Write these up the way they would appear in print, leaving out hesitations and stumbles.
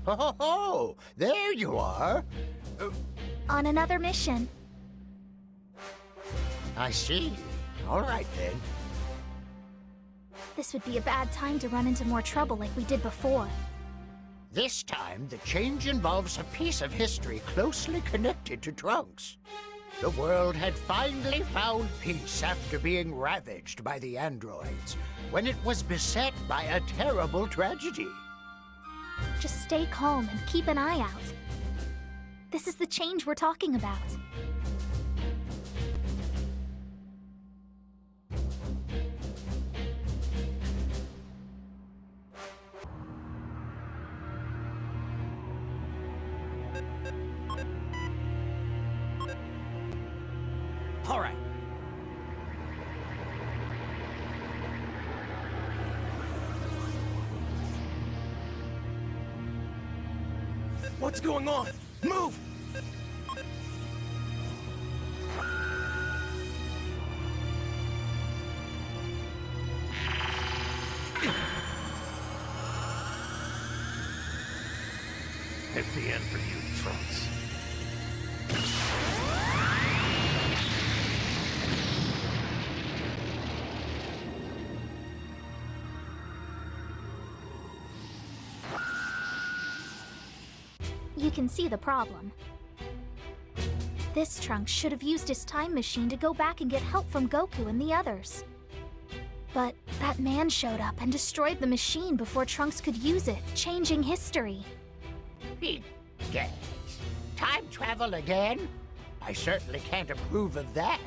Oh, there you are. On another mission. I see. All right, then. This would be a bad time to run into more trouble like we did before. This time, the change involves a piece of history closely connected to Trunks. The world had finally found peace after being ravaged by the androids, when it was beset by a terrible tragedy. Just stay calm and keep an eye out. This is the change we're talking about. All right. What's going on? Move! It's the end for you, Trunks. You can see the problem. This Trunks should have used his time machine to go back and get help from Goku and the others. But that man showed up and destroyed the machine before Trunks could use it, changing history. Yes. Time travel again? I certainly can't approve of that.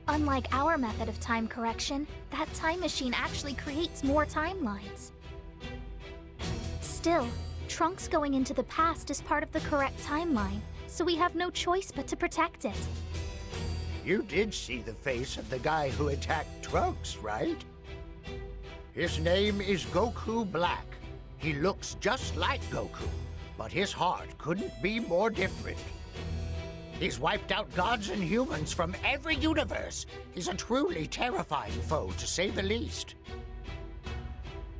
Unlike our method of time correction, that time machine actually creates more timelines. Still, Trunks going into the past is part of the correct timeline, so we have no choice but to protect it. You did see the face of the guy who attacked Trunks, right? His name is Goku Black. He looks just like Goku, but his heart couldn't be more different. He's wiped out gods and humans from every universe. He's a truly terrifying foe, to say the least.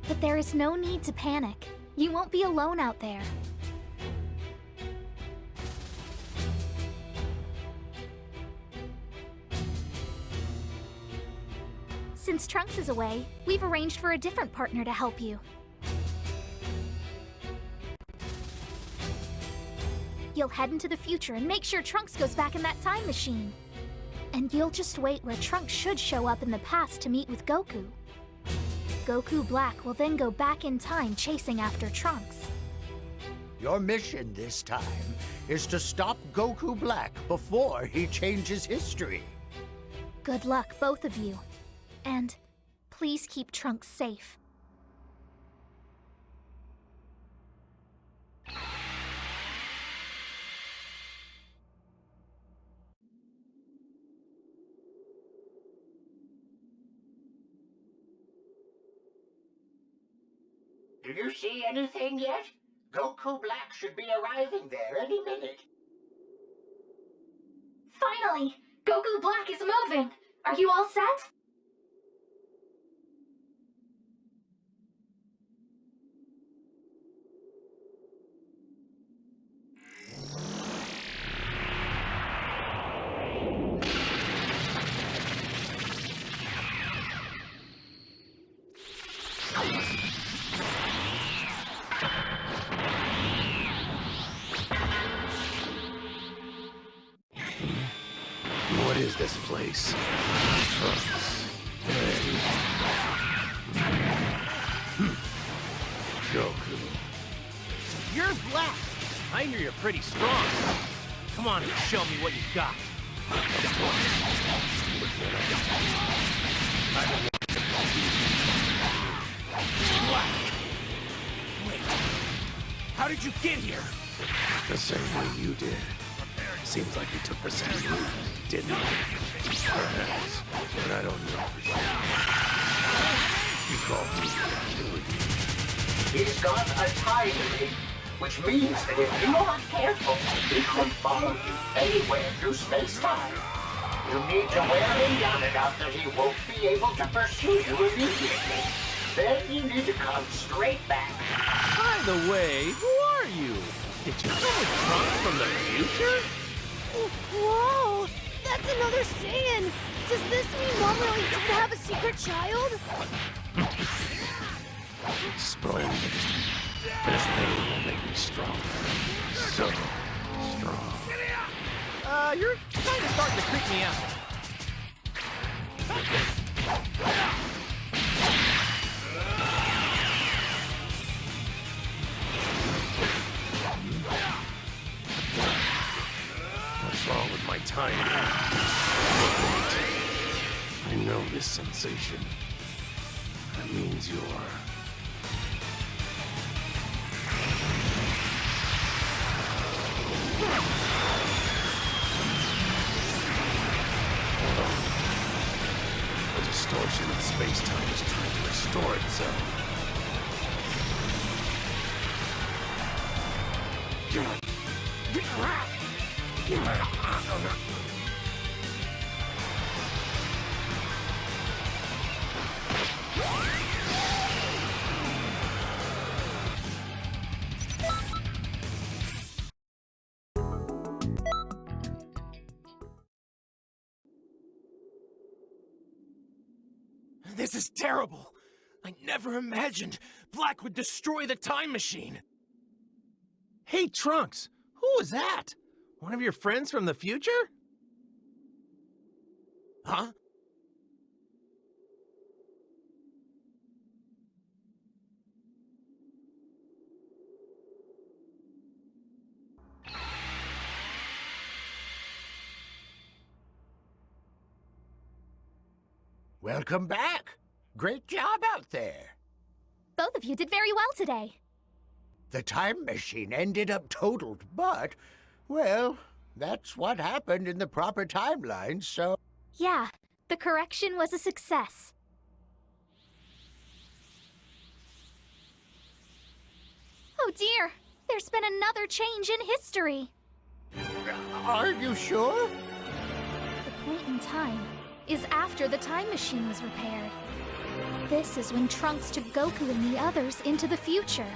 But there is no need to panic. You won't be alone out there. Since Trunks is away, we've arranged for a different partner to help you. You'll head into the future and make sure Trunks goes back in that time machine. And you'll just wait where Trunks should show up in the past to meet with Goku. Goku Black will then go back in time chasing after Trunks. Your mission this time is to stop Goku Black before he changes history. Good luck, both of you. And please keep Trunks safe. Do you see anything yet? Goku Black should be arriving there any minute. Finally! Goku Black is moving! Are you all set? What is this place? Trunks. Goku. You're Black! I hear you're pretty strong. Come on and show me what you've got. Black! Wait. How did you get here? The same way you did. Seems like you took the same route, didn't you? Perhaps, but I don't know for sure. You called me a He's got a time ring, which means that if you aren't careful, he can follow you anywhere through space-time. You need to wear him down enough that he won't be able to pursue you immediately. Then you need to come straight back. By the way, who are you? Did you come with Trunks from the future? Whoa! That's another Saiyan! Does this mean Mom really did have a secret child? Splendid. This pain will make me stronger. So strong. You're kind of starting to creep me out. What's wrong with my timing? I know this sensation. That means you're... The distortion of space-time is trying to restore itself. This is terrible. I never imagined Black would destroy the time machine. Hey, Trunks, who was that? One of your friends from the future? Huh? Welcome back. Great job out there. Both of you did very well today. The time machine ended up totaled, but, well, that's what happened in the proper timeline, so... Yeah, the correction was a success. Oh dear, there's been another change in history. Are you sure? The point in time is after the time machine was repaired. This is when Trunks took Goku and the others into the future.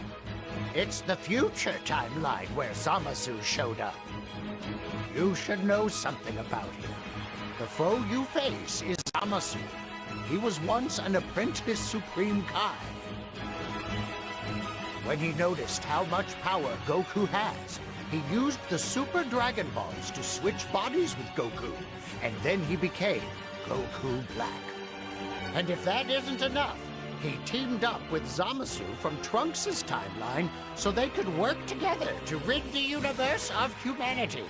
It's the future timeline where Zamasu showed up. You should know something about him. The foe you face is Zamasu. He was once an apprentice Supreme Kai. When he noticed how much power Goku has, he used the Super Dragon Balls to switch bodies with Goku, and then he became Goku Black. And if that isn't enough, he teamed up with Zamasu from Trunks' timeline so they could work together to rid the universe of humanity.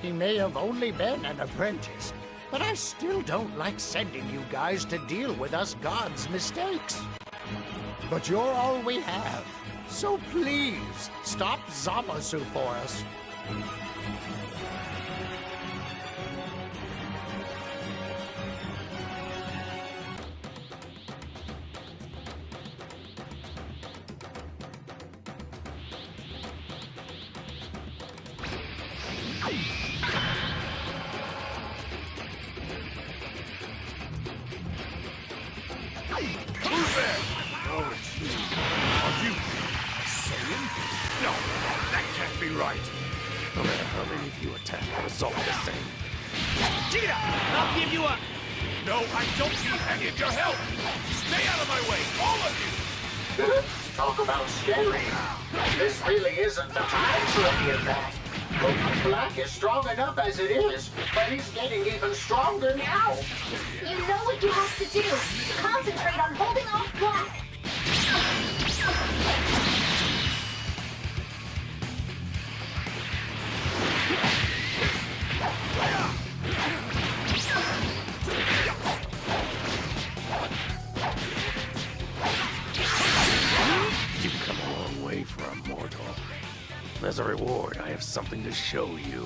He may have only been an apprentice, but I still don't like sending you guys to deal with us gods' mistakes. But you're all we have, so please stop Zamasu for us. Who's there? Oh, it's you. Are you Saiyan? No, that can't be right. No matter how many of you attack, the result is the same. Cheetah, I'll give you a... No, I don't need any of your help. Stay out of my way, all of you. Talk about scary. This really isn't the time for any of that. Goku Black is strong enough as it is, but he's getting even stronger now. You know what you have to do. Concentrate on holding off Black. You've come a long way for a mortal. As a reward, I have something to show you.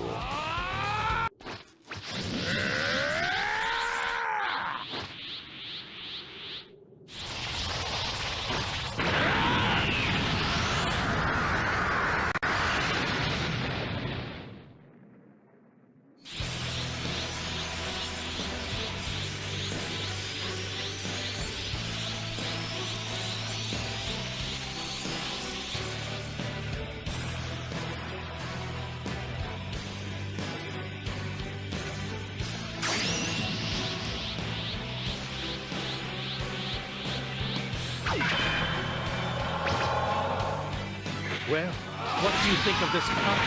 Well, what do you think of this cup?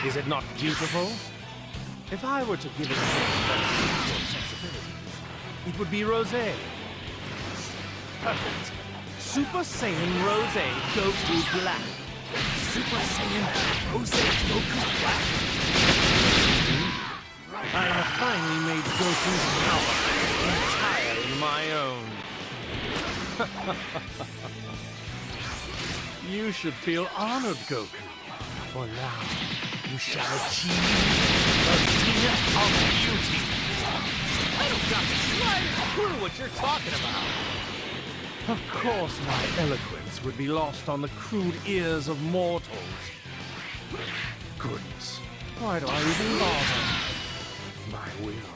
Is it not beautiful? If I were to give it a name that suits your sensibilities, it would be Rosé. Perfect. Super Saiyan Rosé Goku Black. Super Saiyan Rosé Goku Black? I have finally made Goku's power entirely my own. You should feel honored, Goku. For now, you shall achieve the zenith of beauty. I don't got the slightest clue what you're talking about. Of course my eloquence would be lost on the crude ears of mortals. Goodness, why do I even bother? My will,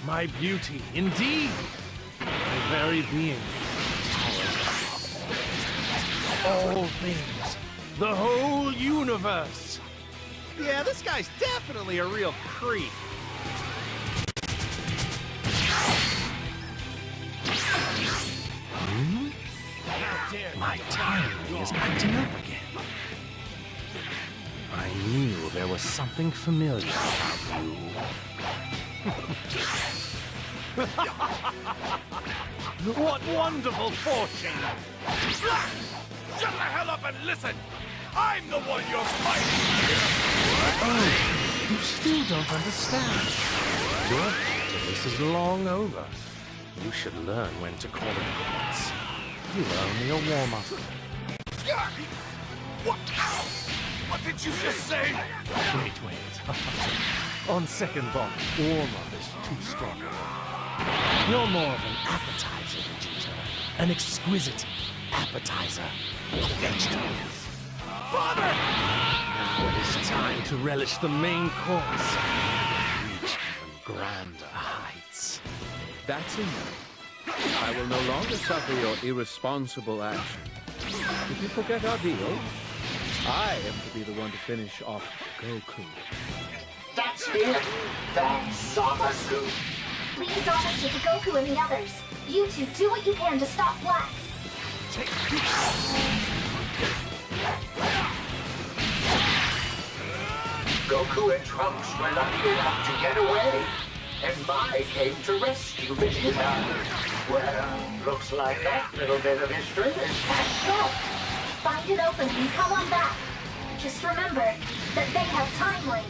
my beauty, indeed, my very being towers above all things, the whole universe. Yeah, this guy's definitely a real creep. My timing is acting up again. I knew there was something familiar about you. What wonderful fortune! Shut the hell up and listen! I'm the one you're fighting here! Oh, you still don't understand. Your this is long over. You should learn when to call it quits. You were only a warm-up. What did you just say? Wait. On second thought, warm-up is too strong. You're more of an appetizer, Vegeta. An exquisite appetizer with vegetables. Father! Now it is time to relish the main course. Reach even grander heights. That's enough. I will no longer suffer your irresponsible action. If you forget our deal, I am to be the one to finish off Goku. That's it. That's Zamasu. Leave Zamasu to Goku and the others. You two do what you can to stop Black. Goku and Trunks were lucky enough to get away, and Mai came to rescue Vegeta. Well, looks like that little bit of history is patched up. Find it open and come on back. Just remember that they have time lanes.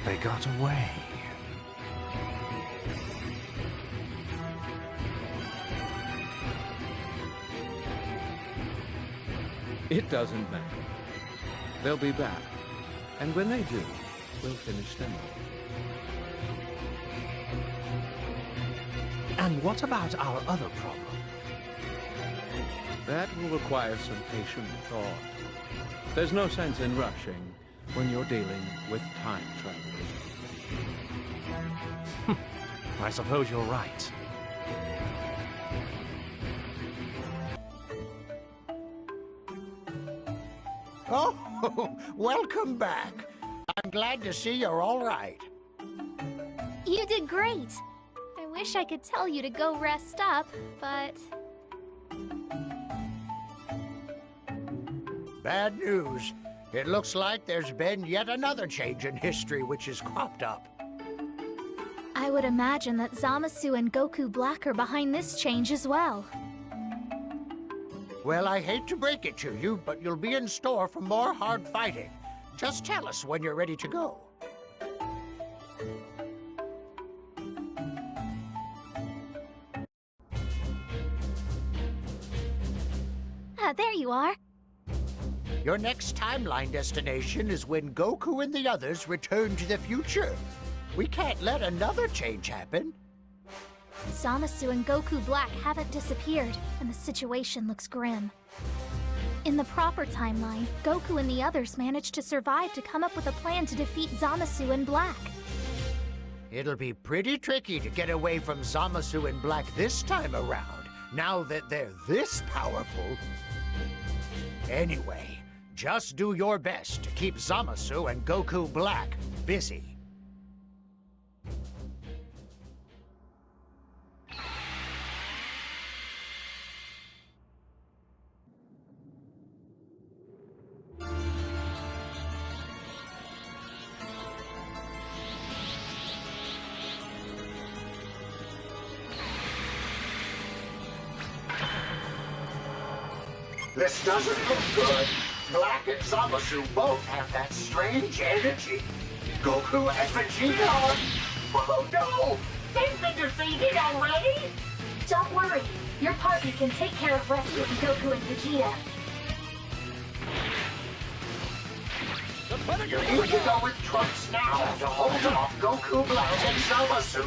They got away. It doesn't matter. They'll be back. And when they do, we'll finish them off. And what about our other problem? That will require some patient thought. There's no sense in rushing when you're dealing with time travel. I suppose you're right. Oh, welcome back. I'm glad to see you're all right. You did great. I wish I could tell you to go rest up, but... Bad news. It looks like there's been yet another change in history which has cropped up. I would imagine that Zamasu and Goku Black are behind this change as well. Well, I hate to break it to you, but you'll be in store for more hard fighting. Just tell us when you're ready to go. There you are. Your next timeline destination is when Goku and the others return to the future. We can't let another change happen. Zamasu and Goku Black haven't disappeared, and the situation looks grim. In the proper timeline, Goku and the others managed to survive to come up with a plan to defeat Zamasu and Black. It'll be pretty tricky to get away from Zamasu and Black this time around, now that they're this powerful. Anyway, just do your best to keep Zamasu and Goku Black busy. This doesn't look good. Black and Zamasu both have that strange energy. Goku and Vegeta are... Oh no! They've been defeated already? Don't worry. Your party can take care of rescuing Goku and Vegeta. You need to go with Trunks now to hold off Goku Black and Zamasu.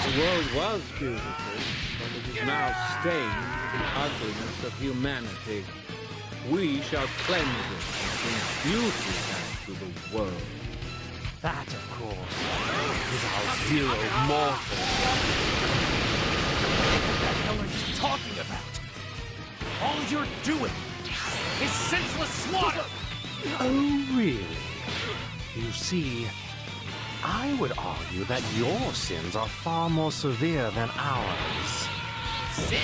The world was beautiful, but it is now stained with the ugliness of humanity. We shall cleanse it and bring beauty back to the world. That, of course, is our zero mortal. What the hell are you talking about? All you're doing is senseless slaughter! Oh, really? You see, I would argue that your sins are far more severe than ours. Sins?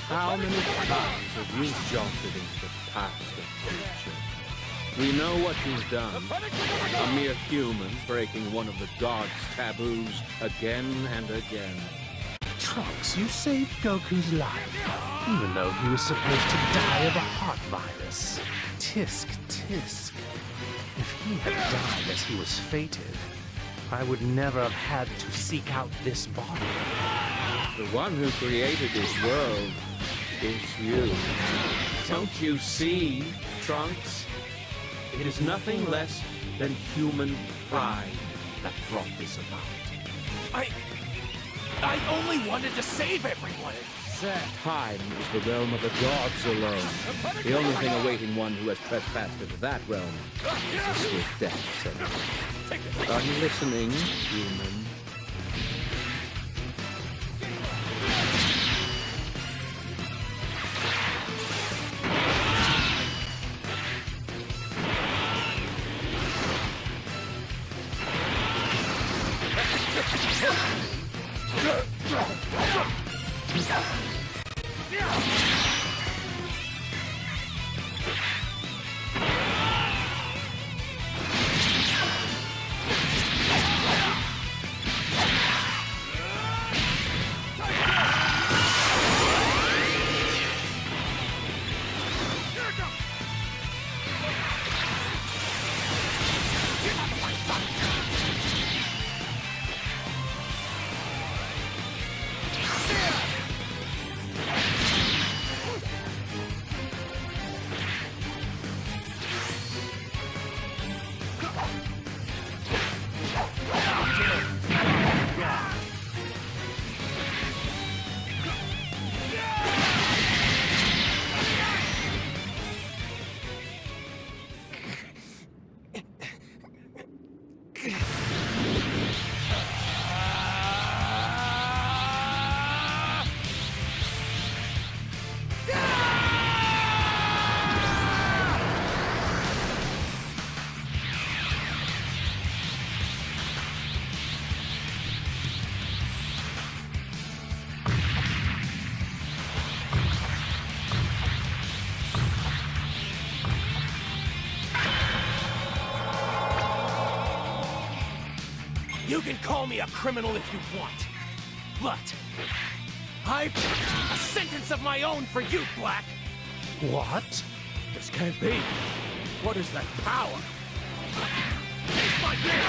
How many times have you jolted into the past and future? We know what you've done. A mere human breaking one of the gods' taboos again and again. Trunks, you saved Goku's life, even though he was supposed to die of a heart virus. Tisk, tisk. If he had died as he was fated, I would never have had to seek out this body. The one who created this world is you. Don't you see, Trunks? It is nothing less than human pride that brought this about. I only wanted to save everyone. Time is the realm of the gods alone. The only thing awaiting one who has trespassed into that realm is a swift death sentence. Are you listening, human? You can call me a criminal if you want, But I've a sentence of my own for you, Black. What? This can't be. What is that power? Taste my blade!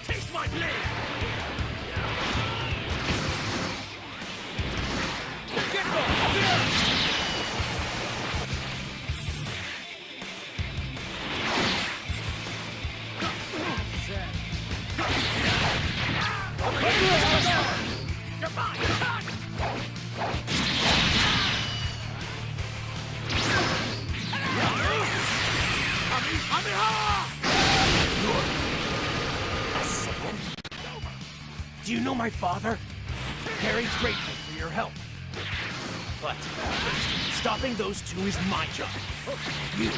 Taste my blade! Get Do you know my father? Very grateful for your help. But stopping those two is my job. You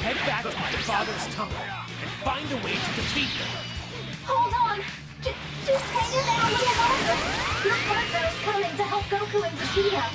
head back to my father's tunnel and find a way to defeat them. Hold on! Just hang in there a little longer! Your partner is coming to help Goku and Vegeta!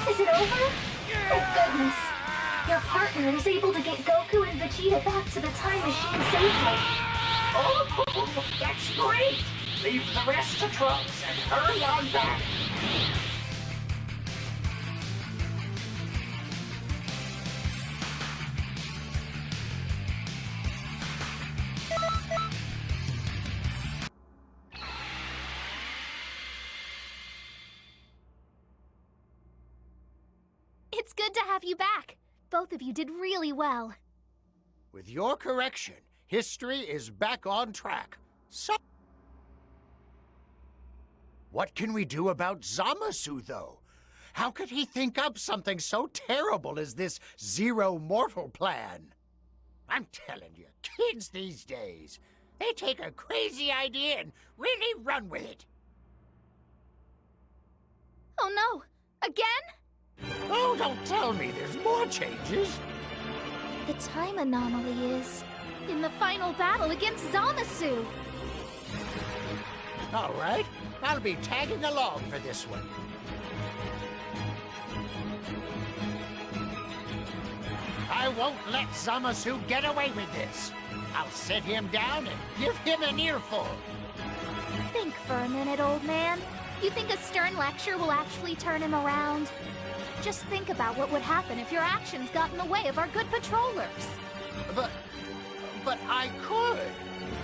Is it over? Oh goodness. Your partner is able to get Goku and Vegeta back to the time machine safely. Oh, that's great! Leave the rest to Trunks and hurry on back. It's good to have you back. Both of you did really well. With your correction, history is back on track. So, what can we do about Zamasu, though? How could he think up something so terrible as this Zero Mortal plan? I'm telling you, kids these days, they take a crazy idea and really run with it. Oh no! Again? Oh, don't tell me there's more changes. The time anomaly is in the final battle against Zamasu. All right, I'll be tagging along for this one. I won't let Zamasu get away with this. I'll sit him down and give him an earful. Think for a minute, old man. You think a stern lecture will actually turn him around? Just think about what would happen if your actions got in the way of our good patrollers. But I could.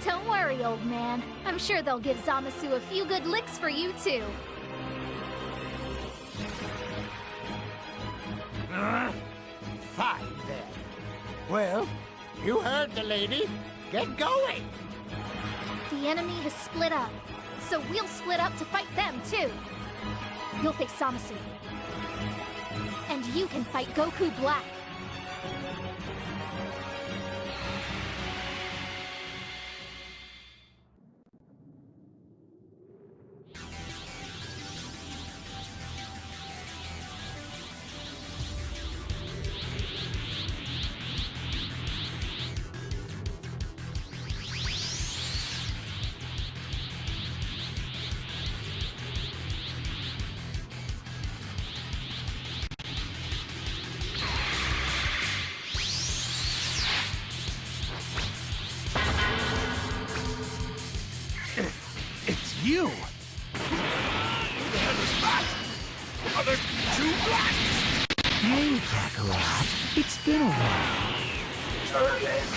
Don't worry, old man. I'm sure they'll give Zamasu a few good licks for you, too. Fine, then. Well, you heard the lady. Get going. The enemy has split up, so we'll split up to fight them, too. You'll face Zamasu. And you can fight Goku Black. you. Are there two blacks? Hey, Kakarot. It's been a while. Turles,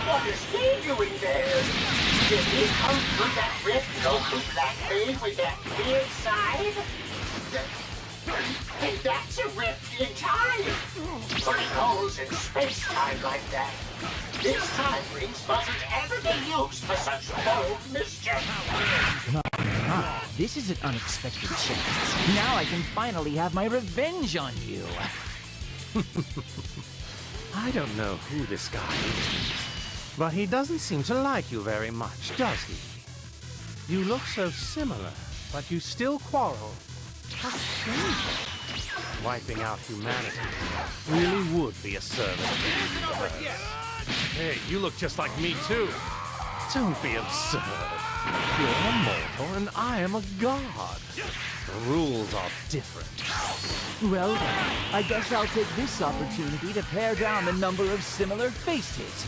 what is he doing there? Did he come through that rift Goku Black thing with that weird side? Hey, that's a rift in time! Three holes in space-time like that. This time rings wasn't ever been used for such bold mischief. This is an unexpected chance. Now I can finally have my revenge on you. I don't know who this guy is, but he doesn't seem to like you very much, does he? You look so similar, but you still quarrel. How shameful. Wiping out humanity really would be a service to the universe. Hey, you look just like me too. Don't be absurd. You're a mortal and I am a god. The rules are different. Well, I guess I'll take this opportunity to pare down the number of similar faces.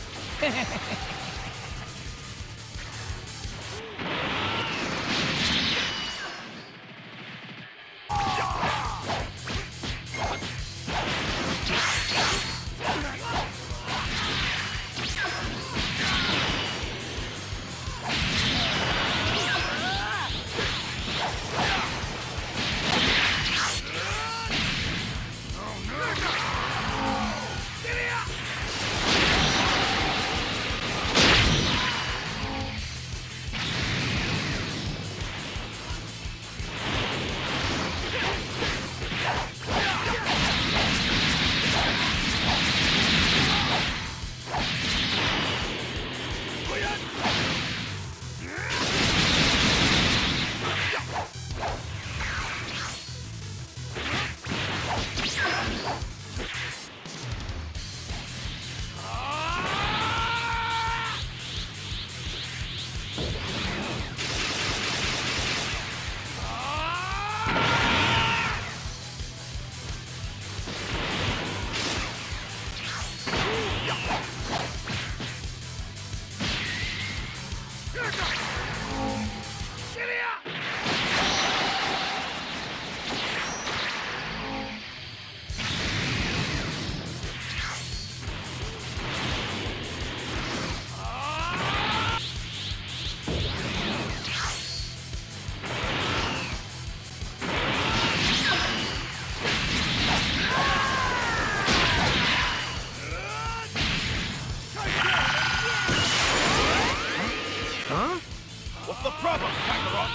What's the problem, Kakarot?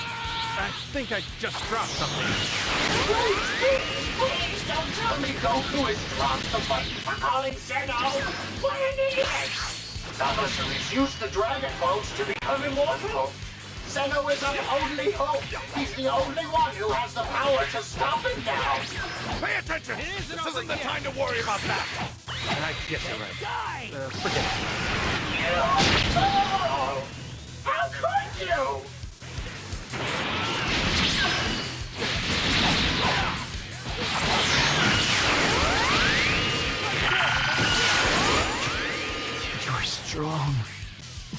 I think I just dropped something. Please don't tell me Goku has dropped the button for calling Zeno! What an idiot! Sorceries use the Dragon Balls to become immortal. Zeno is our only hope. He's the only one who has the power to stop him now. Pay attention! This isn't the time to worry about that! I guess you're right. Forget it. Oh, how could you? You're strong.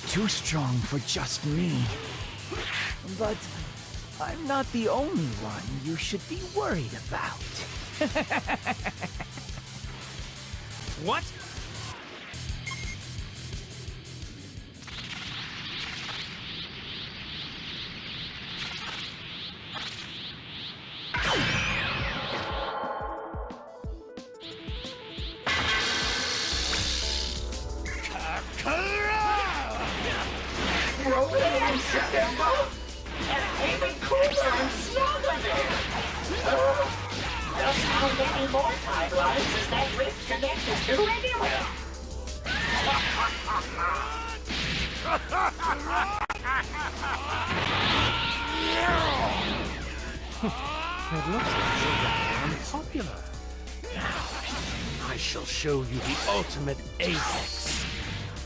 Too strong for just me. But I'm not the only one you should be worried about. What? Rolling in September? And even cooler and stronger there. Just how many more timelines is that rift connected to anyway? It looks like you're rather unpopular. Now, I shall show you the ultimate apex.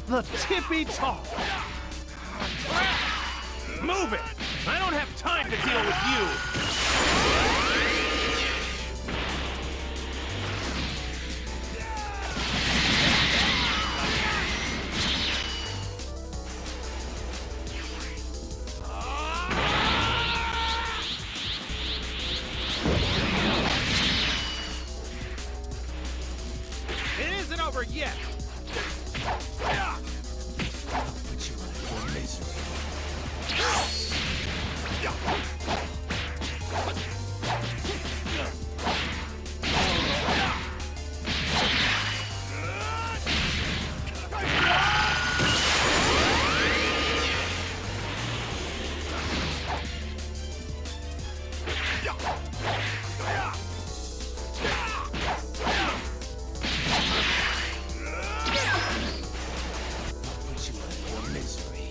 The tippy top. Move it! I don't have time to deal with you! over yet! Put you out of your misery. Put you out of your misery.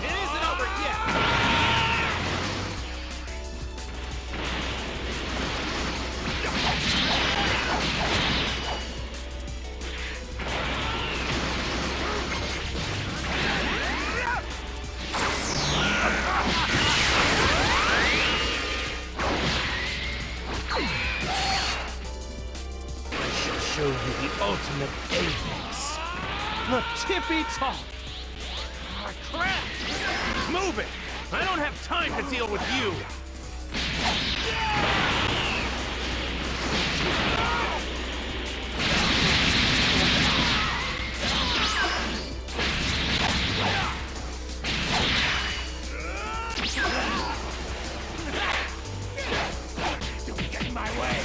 It isn't over yet! Show you the ultimate apex. The tippy top! Ah, crap! Move it! I don't have time to deal with you! Don't get in my way.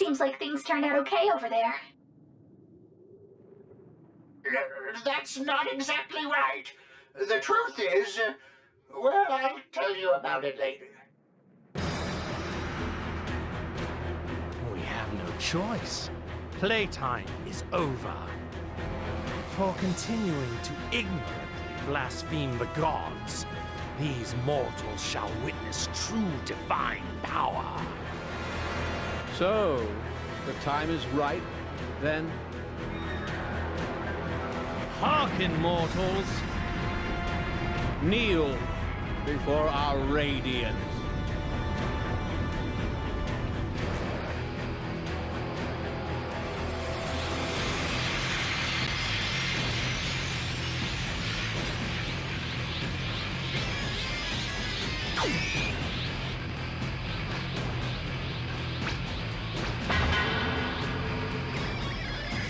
Seems like things turned out okay over there. That's not exactly right. The truth is, well, I'll tell you about it later. We have no choice. Playtime is over. For continuing to ignorantly blaspheme the gods, these mortals shall witness true divine power. So, the time is right, then? Hearken, mortals! Kneel before our radiance.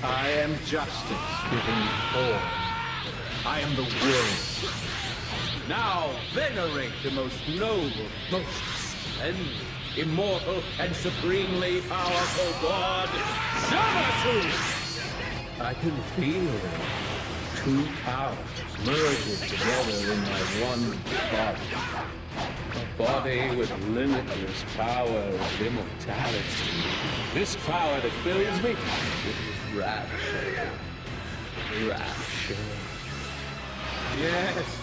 I am justice given form. I am the world. Now venerate the most noble, most splendid, immortal, and supremely powerful god, Zamasu! I can feel two powers merging together in my one body. A body with limitless power of immortality. This power that fills me with rapture. Rapture. Yes,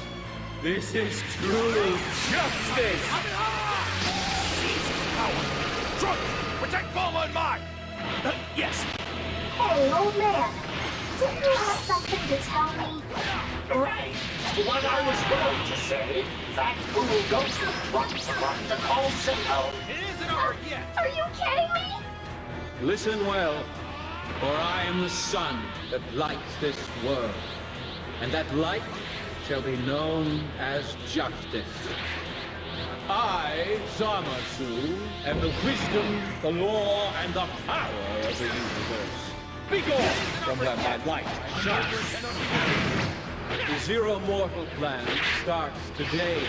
this is true justice! Trunks, protect Bulma and mine! Yes! Hey, old man. Didn't you have something to tell me? Right. What I was going to say, that fool Goku Trunks forgot to call Sinnoh. It isn't over yet! Are you kidding me? Listen well, for I am the sun that lights this world, and that light shall be known as justice. I, Zamasu, am the wisdom, the law, and the power of the universe. Be gone from where my light shines. The Zero Mortal plan starts today.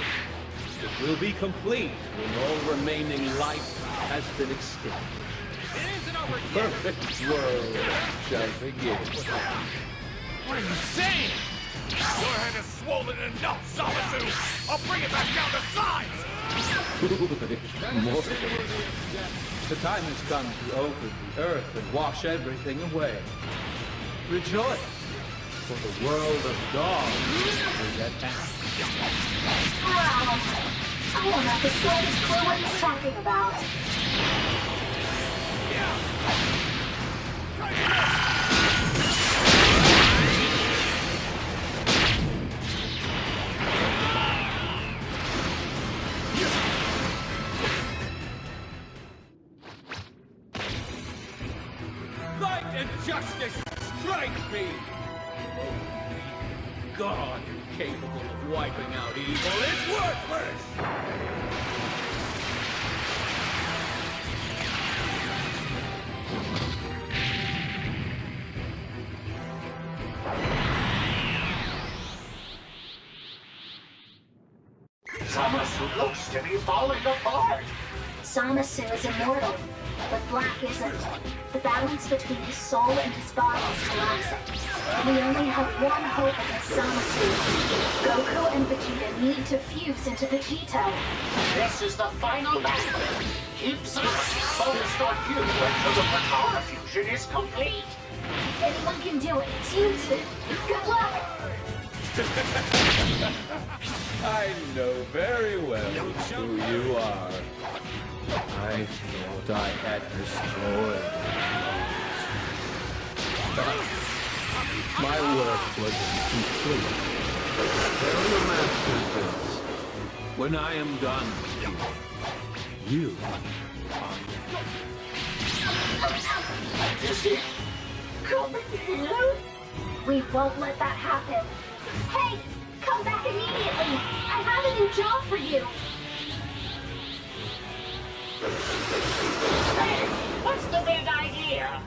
It will be complete when all remaining life has been extinguished. It isn't over The yet! perfect world shall begin. What are you saying? Your head is swollen enough, Zamasu! I'll bring it back down to size! Foolish mortal. The time has come to open the earth and wash everything away. Rejoice, for the world of God is at hand. Wow. I don't have the slightest clue what he's talking about. Light and justice strike me! Only God capable of wiping out evil is worthless! Zamasu looks to be falling apart. Zamasu is immortal, but Black isn't. The balance between his soul and his body is collapsing. We only have one hope against Zamasu. Goku and Vegeta need to fuse into Vegito. This is the final battle. Keep Zamasu focused on you until the Patara fusion is complete. If anyone can do it, it's you two. Good luck! I know very well who you are. I thought I had destroyed you. But my work wasn't complete. Tell the masters this. When I am done, you Is it coming here? We won't let that happen. Hey, come back immediately! I have a new job for you! Hey, what's the big idea?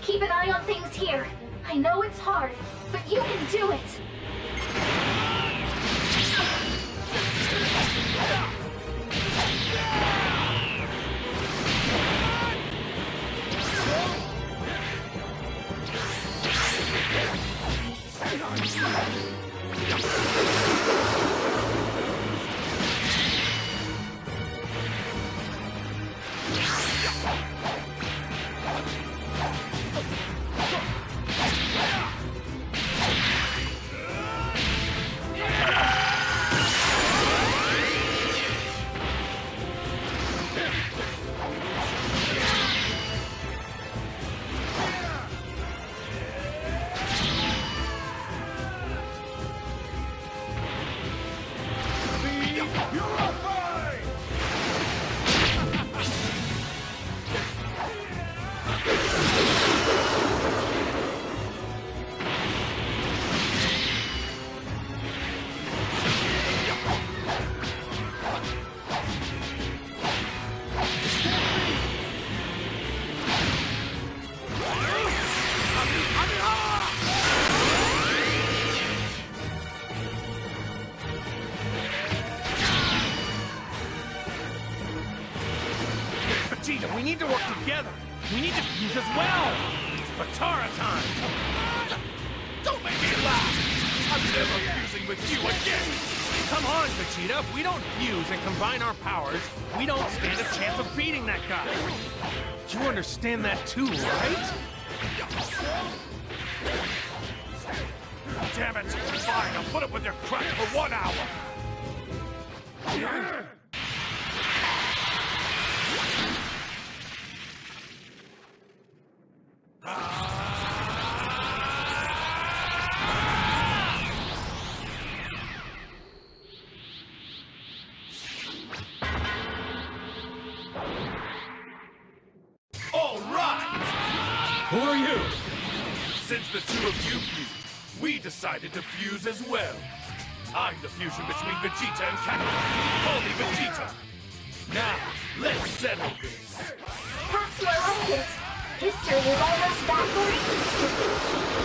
Keep an eye on things here. I know it's hard, but you can do it! Vegeta, we need to work together. We need to fuse as well. It's Batara time. Don't make me laugh! I'm never fusing with you again! Come on, Vegeta. If we don't fuse and combine our powers, we don't stand a chance of beating that guy. You understand that too, right? Damn it! Fine, I'll put up with your crap for 1 hour! All right! Who are you? Since the two of you fused, we decided to fuse as well. I'm the fusion between Vegeta and Kakarot. Call me Vegeta. Now, let's settle this. Perhaps you are like it. History is almost back for it.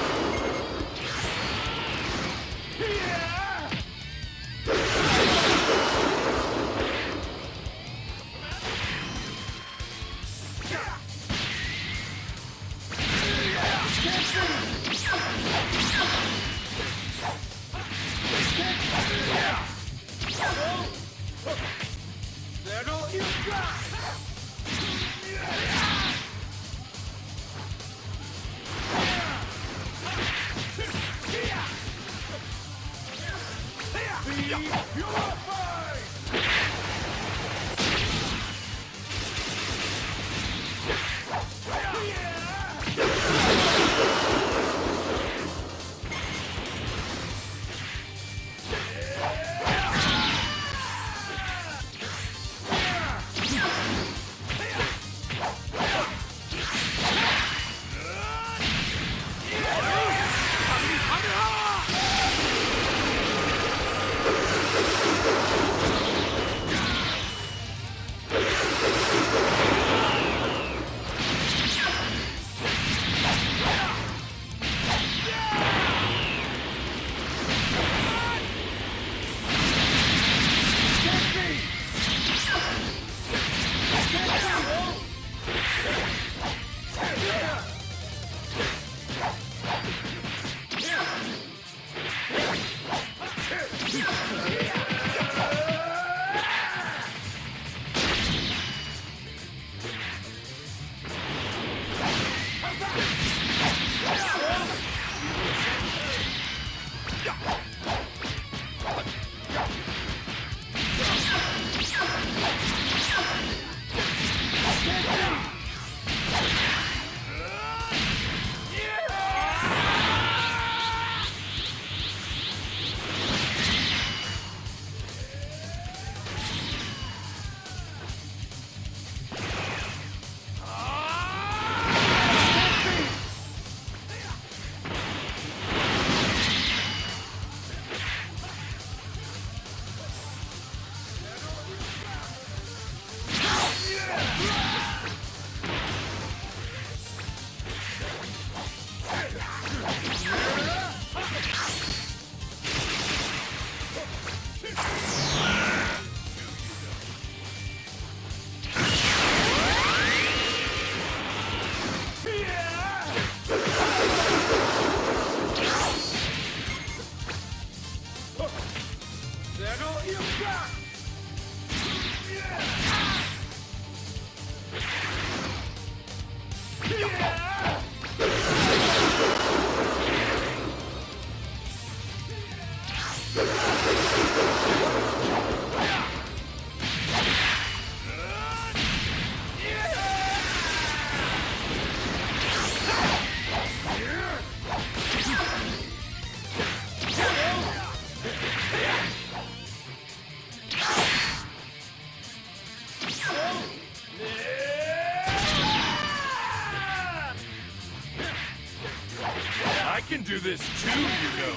can do this too, you know.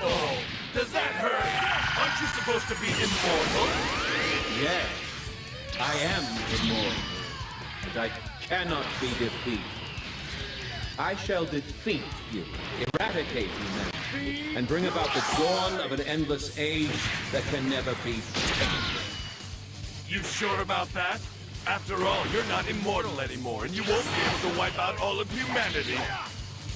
Oh, does that hurt? Aren't you supposed to be immortal? Yes, I am immortal, and I cannot be defeated. I shall defeat you, eradicate humanity, and bring about the dawn of an endless age that can never be tamed. You sure about that? After all, you're not immortal anymore, and you won't be able to wipe out all of humanity.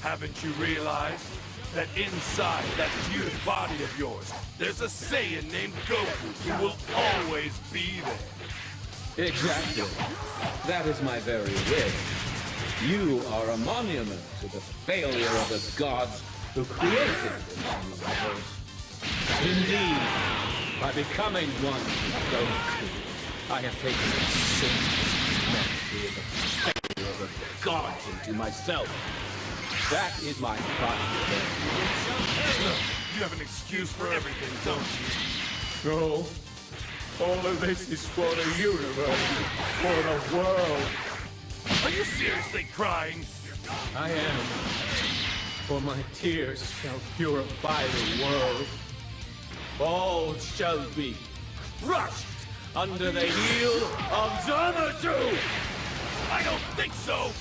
Haven't you realized that inside that fused body of yours, there's a Saiyan named Goku who will always be there? Exactly. That is my very wish. You are a monument to the failure of the gods who created this universe. Indeed, by becoming one with Goku, I have taken the sins of humanity and the failure of the gods into myself. That is my pride. You have an excuse for everything, don't you? No. All of this is for the universe, for the world. Are you seriously crying? I am. For my tears shall purify the world. All shall be crushed under the heel of Zamasu! I don't think so!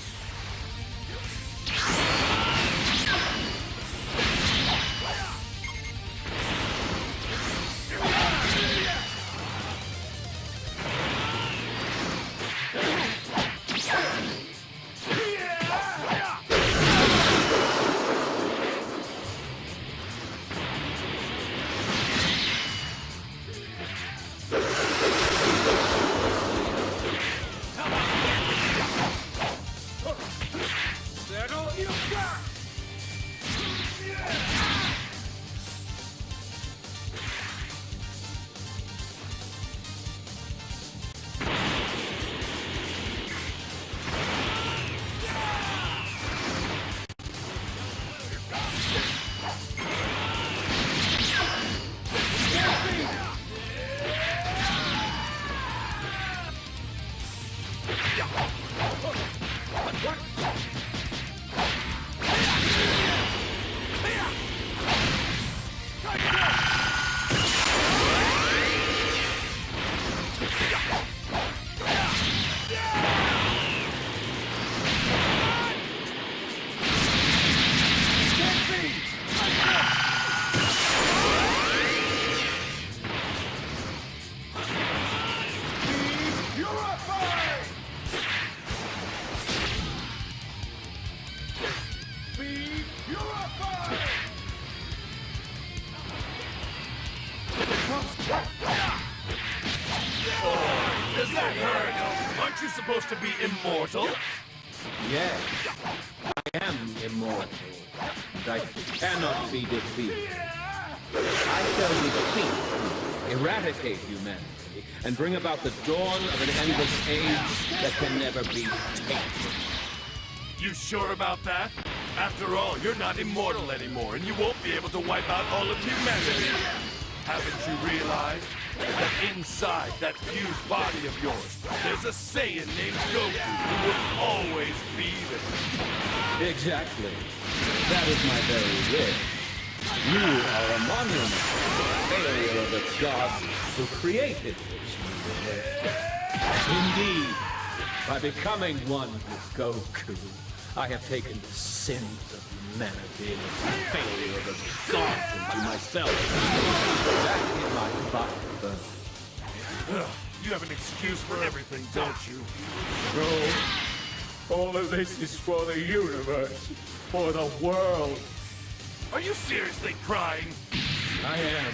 Does that hurt? Aren't you supposed to be immortal? Yes, I am immortal, and I cannot be defeated. I shall defeat, eradicate humanity, and bring about the dawn of an endless age that can never be tamed. You sure about that? After all, you're not immortal anymore, and you won't be able to wipe out all of humanity. Haven't you realized that inside that fused body of yours, there's a Saiyan named Goku who will always be there? Exactly. That is my very wish. You are a monument to the failure of the gods who created this universe. Indeed, by becoming one with Goku, I have taken the sins of humanity and the failure of the gods into myself. That is my birth. You have an excuse for everything, don't you? No. All of this is for the universe, for the world. Are you seriously crying? I am.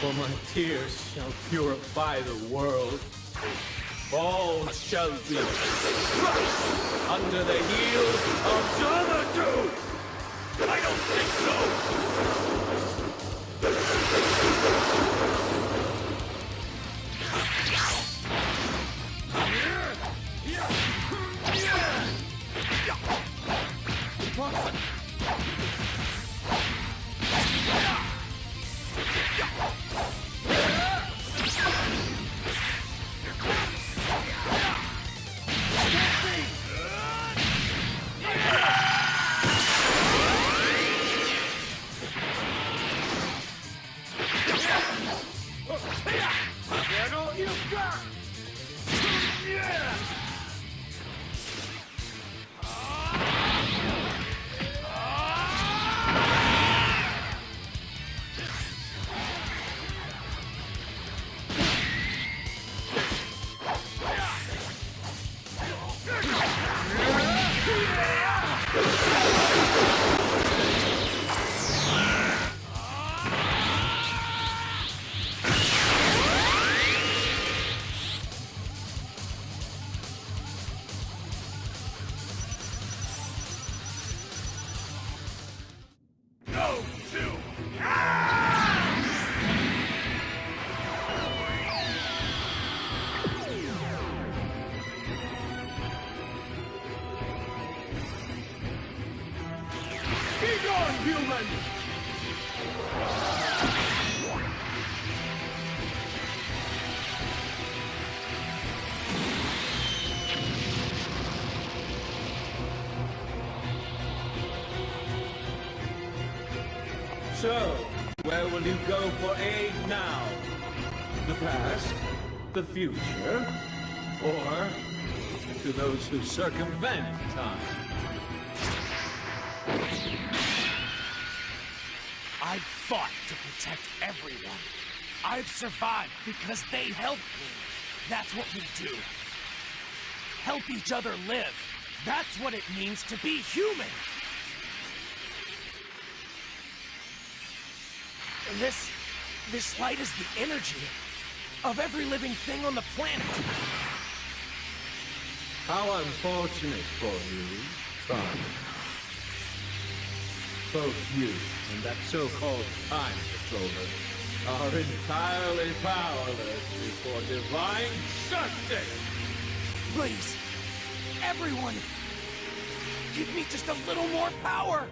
For my tears shall purify the world. All shall be crushed under the heel of Zamasu! I don't think so! human! So, where will you go for aid now? The past? The future? Or to those who circumvent time? I've fought to protect everyone. I've survived because they helped me. That's what we do. Help each other live. That's what it means to be human. This light is the energy of every living thing on the planet. How unfortunate for you, Tron. Both you and that so-called time patroller are entirely powerless before divine justice! Please, everyone, give me just a little more power!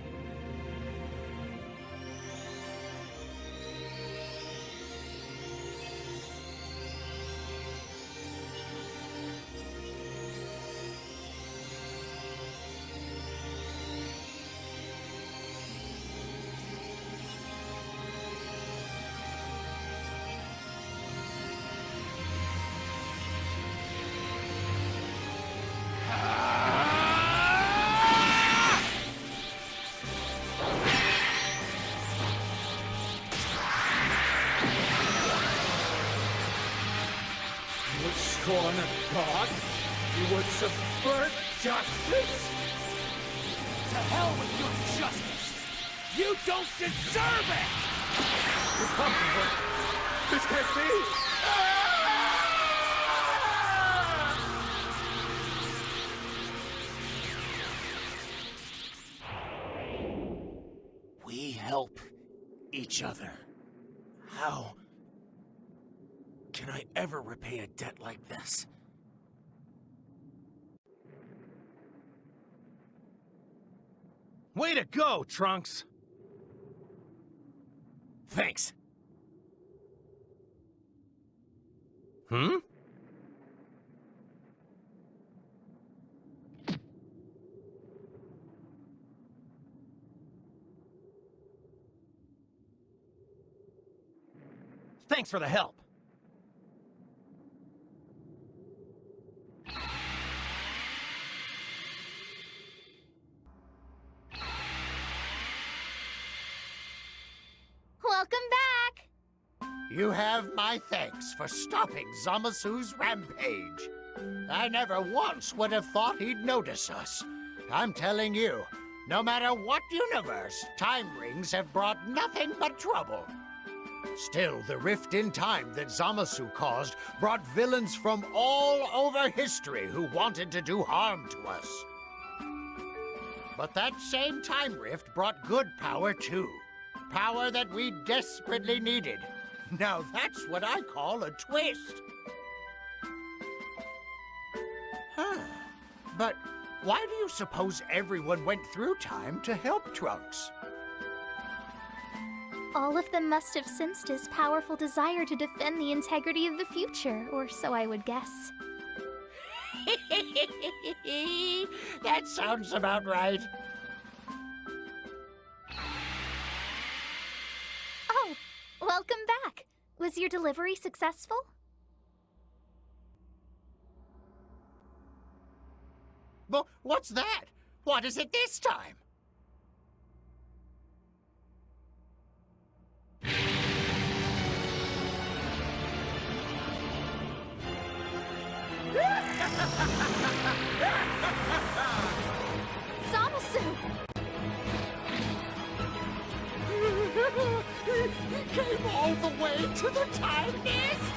You would scorn God? You would subvert justice? To hell with your justice! You don't deserve it! Impossible! This can't be! We help each other. How can I ever repay a debt like this? Way to go, Trunks! Thanks. Hmm? Thanks for the help. Welcome back! You have my thanks for stopping Zamasu's rampage. I never once would have thought he'd notice us. I'm telling you, no matter what universe, time rings have brought nothing but trouble. Still, the rift in time that Zamasu caused brought villains from all over history who wanted to do harm to us. But that same time rift brought good power too. Power that we desperately needed. Now that's what I call a twist. Huh. But why do you suppose everyone went through time to help Trunks? All of them must have sensed his powerful desire to defend the integrity of the future, or so I would guess. That sounds about right. Oh, welcome back. Was your delivery successful? But what's that? What is it this time? Zamasu! He came all the way to the time mist!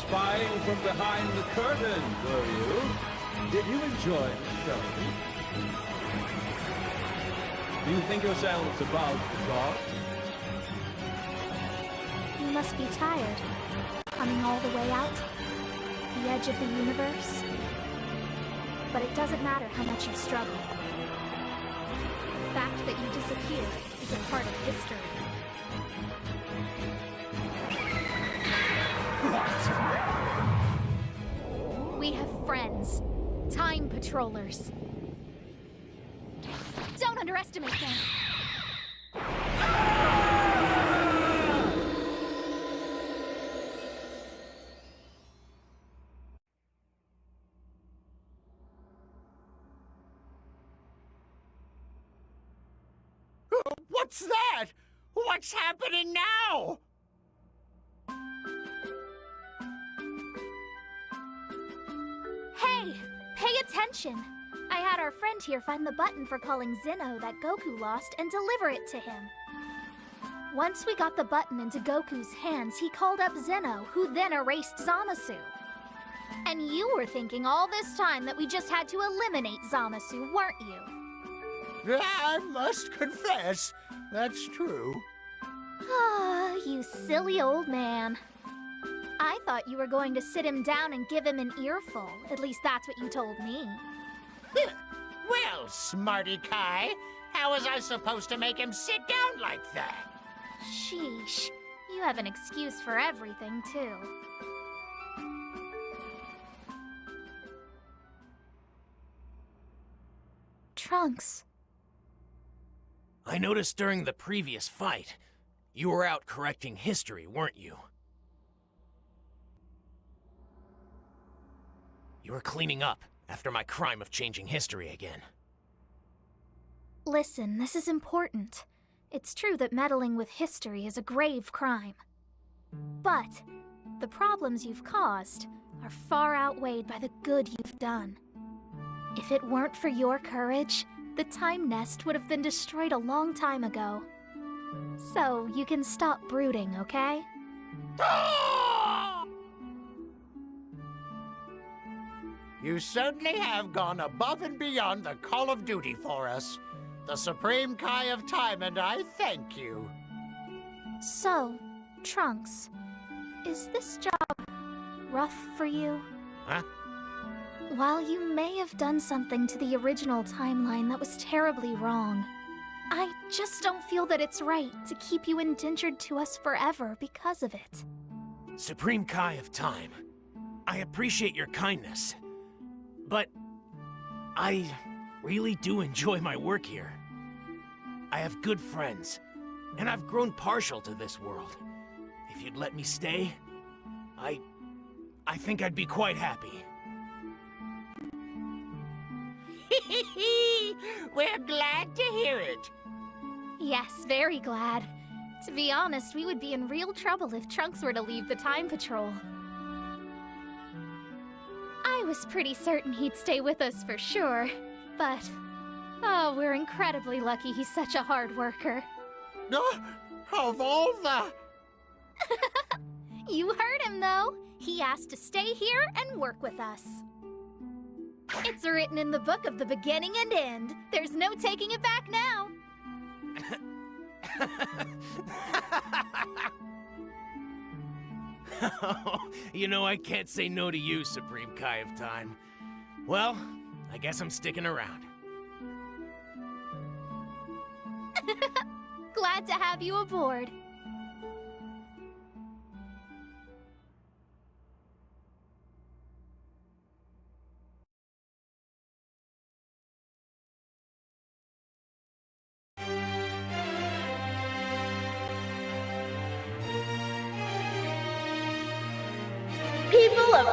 Spying from behind the curtain, were you? Did you enjoy the show? Do you think yourselves above the gods? You must be tired. Coming all the way out. The edge of the universe. But it doesn't matter how much you struggle. fact that you disappeared is a part of history. We have friends. Time patrollers. Don't underestimate them. What's that? What's happening now? Hey, pay attention. I had our friend here find the button for calling Zeno that Goku lost and deliver it to him. Once we got the button into Goku's hands, he called up Zeno, who then erased Zamasu. And you were thinking all this time that we just had to eliminate Zamasu, weren't you? I must confess, that's true. Ah, you silly old man. I thought you were going to sit him down and give him an earful. At least that's what you told me. Well, Smarty Kai, how was I supposed to make him sit down like that? Sheesh. You have an excuse for everything, too. Trunks. I noticed during the previous fight, you were out correcting history, weren't you? You were cleaning up after my crime of changing history again. Listen, this is important. It's true that meddling with history is a grave crime. But the problems you've caused are far outweighed by the good you've done. If it weren't for your courage, the Time Nest would have been destroyed a long time ago. So you can stop brooding, okay? You certainly have gone above and beyond the call of duty for us. The Supreme Kai of Time and I thank you. So, Trunks, is this job rough for you? Huh? While you may have done something to the original timeline that was terribly wrong, I just don't feel that it's right to keep you indentured to us forever because of it. Supreme Kai of Time, I appreciate your kindness, but I really do enjoy my work here. I have good friends, and I've grown partial to this world. If you'd let me stay, I think I'd be quite happy. We're glad to hear it. Yes, very glad. To be honest, we would be in real trouble if Trunks were to leave the Time Patrol. I was pretty certain he'd stay with us for sure, but... oh, we're incredibly lucky he's such a hard worker. Of all the... You heard him, though. He asked to stay here and work with us. It's written in the book of the beginning and end. There's no taking it back now. You know, I can't say no to you, Supreme Kai of Time. Well, I guess I'm sticking around. Glad to have you aboard. People of